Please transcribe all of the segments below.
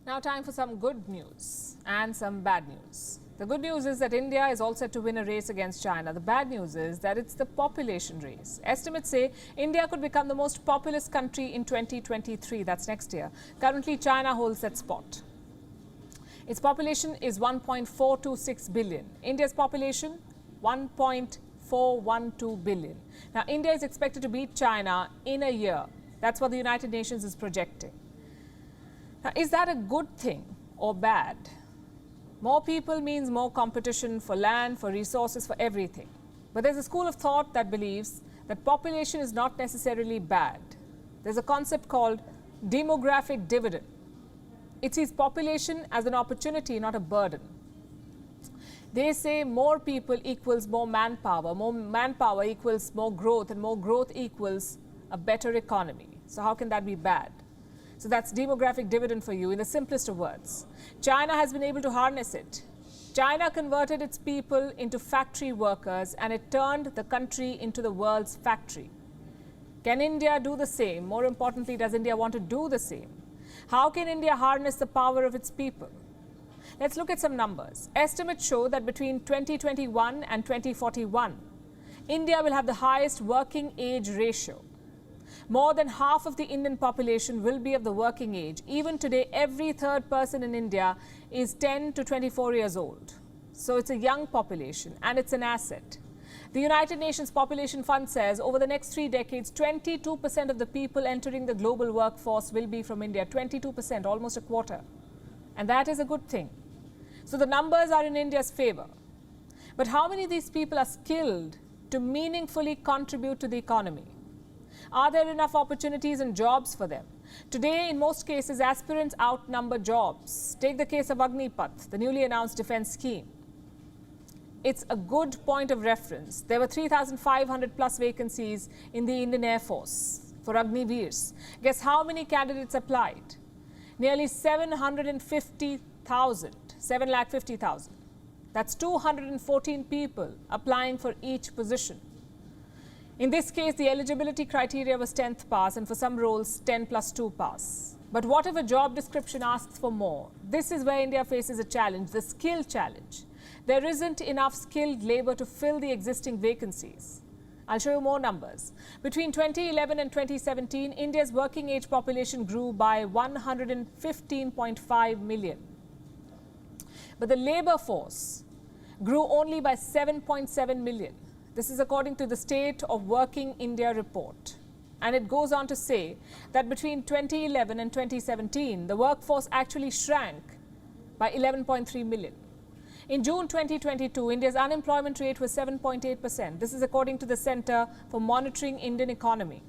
Now time for some good news and some bad news. The good news is that India is all set to win a race against China. The bad news is that it's the population race. Estimates say India could become the most populous country in 2023, that's next year. Currently, China holds that spot. Its population is 1.426 billion. India's population, 1.412 billion. Now, India is expected to beat China in a year. That's what the United Nations is projecting. Now, is that a good thing or bad? More people means more competition for land, for resources, for everything. But there's a school of thought that believes that population is not necessarily bad. There's a concept called demographic dividend. It sees population as an opportunity, not a burden. They say more people equals more manpower equals more growth, and more growth equals a better economy. So how can that be bad? So that's demographic dividend for you in the simplest of words. China has been able to harness it. China converted its people into factory workers and it turned the country into the world's factory. Can India do the same? More importantly, does India want to do the same? How can India harness the power of its people? Let's look at some numbers. Estimates show that between 2021 and 2041, India will have the highest working age ratio. More than half of the Indian population will be of the working age. Even today, every third person in India is 10 to 24 years old. So it's a young population and it's an asset. The United Nations Population Fund says over the next 3 decades, 22% of the people entering the global workforce will be from India. 22%, almost a quarter. And that is a good thing. So the numbers are in India's favor. But how many of these people are skilled to meaningfully contribute to the economy? Are there enough opportunities and jobs for them? Today, in most cases, aspirants outnumber jobs. Take the case of Agnipath, the newly announced defense scheme. It's a good point of reference. There were 3,500 plus vacancies in the Indian Air Force for Agniveers. Guess how many candidates applied? Nearly 750,000, 750,000. That's 214 people applying for each position. In this case, the eligibility criteria was 10th pass, and for some roles, 10 plus 2 pass. But what if a job description asks for more? This is where India faces a challenge, the skill challenge. There isn't enough skilled labor to fill the existing vacancies. I'll show you more numbers. Between 2011 and 2017, India's working age population grew by 115.5 million. But the labor force grew only by 7.7 million. This is according to the State of Working India report. And it goes on to say that between 2011 and 2017, the workforce actually shrank by 11.3 million. In June 2022, India's unemployment rate was 7.8%. This is according to the Center for Monitoring Indian Economy.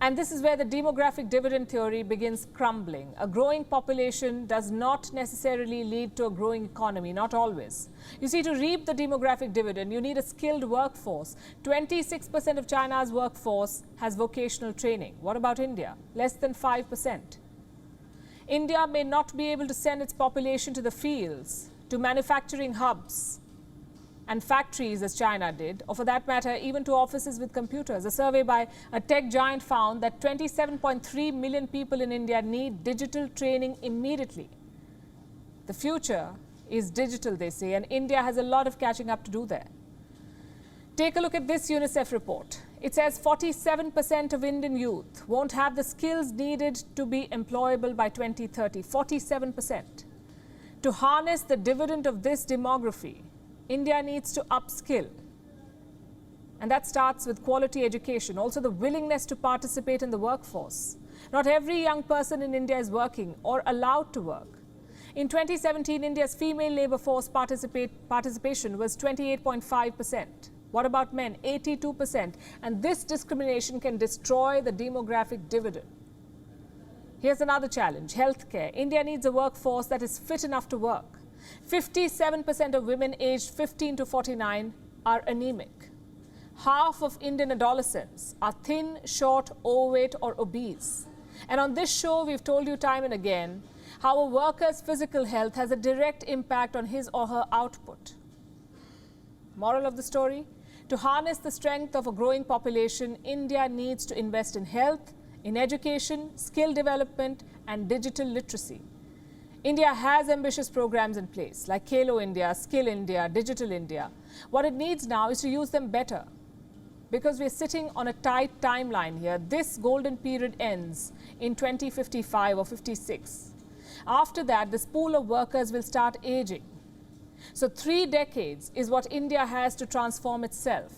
And this is where the demographic dividend theory begins crumbling. A growing population does not necessarily lead to a growing economy, not always. You see, to reap the demographic dividend, you need a skilled workforce. 26% of China's workforce has vocational training. What about India? Less than 5%. India may not be able to send its population to the fields, to manufacturing hubs and factories as China did, or for that matter, even to offices with computers. A survey by a tech giant found that 27.3 million people in India need digital training immediately. The future is digital, they say, and India has a lot of catching up to do there. Take a look at this UNICEF report. It says 47% of Indian youth won't have the skills needed to be employable by 2030. 47%. To harness the dividend of this demography, India needs to upskill. And that starts with quality education, also the willingness to participate in the workforce. Not every young person in India is working or allowed to work. In 2017, India's female labor force participation was 28.5%. What about men? 82%. And this discrimination can destroy the demographic dividend. Here's another challenge, healthcare. India needs a workforce that is fit enough to work. 57% of women aged 15 to 49 are anemic. Half of Indian adolescents are thin, short, overweight or obese. And on this show, we've told you time and again how a worker's physical health has a direct impact on his or her output. Moral of the story? To harness the strength of a growing population, India needs to invest in health, in education, skill development, and digital literacy. India has ambitious programs in place like Khelo India, Skill India, Digital India. What it needs now is to use them better, because we're sitting on a tight timeline here. This golden period ends in 2055 or 56. After that, this pool of workers will start aging. So 3 decades is what India has to transform itself.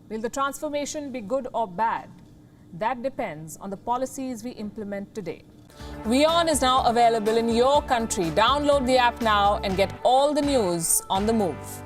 Will the transformation be good or bad? That depends on the policies we implement today. WION is now available in your country. Download the app now and get all the news on the move.